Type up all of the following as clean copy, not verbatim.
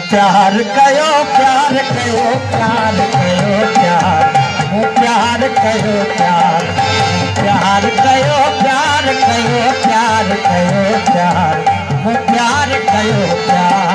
प्यार कयो प्यार कयो प्यार कयो प्यार प्यार कयो प्यार प्यार कयो प्यार कयो प्यार कयो प्यार प्यार कयो प्यार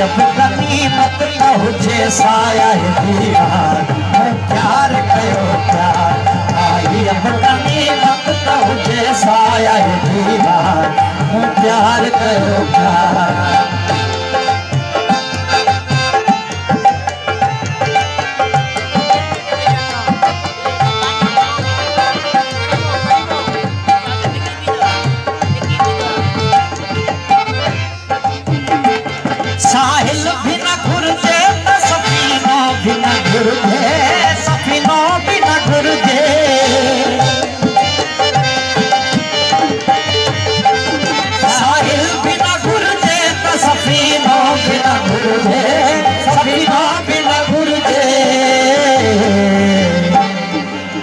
अब गनीमत न हुजे साया दीवार प्यार कयो प्यार आई अब गनीमत न हुजे साया दीवार प्यार कयो प्यार साहिल भी न घुरजे त सफीनो भी न घुरजे सफीनो भी न घुरजे साहिल भी न घुरजे त सफीनो भी न घुरजे सफीनो भी न घुरजे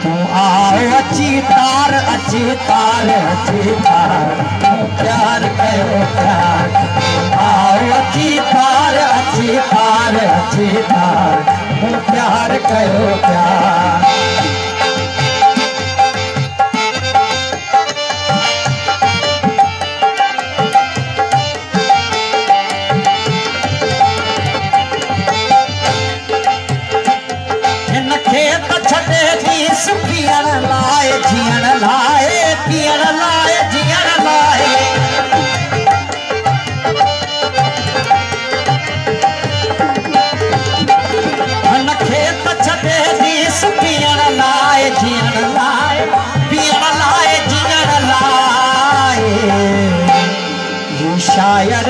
तू आओ अची तार अची तार अची तार प्यार कयो प्यार आओ अची तार अची तार अची तार प्यार कयो प्यार इन खेत छॾे जीस पीअण लाइ जीअण लाइ पीअण लाइ जीअण लाइ खेत छॾे जीस पीअण लाइ जीअण लाइ पीअण लाइ जीअण लाइ शायर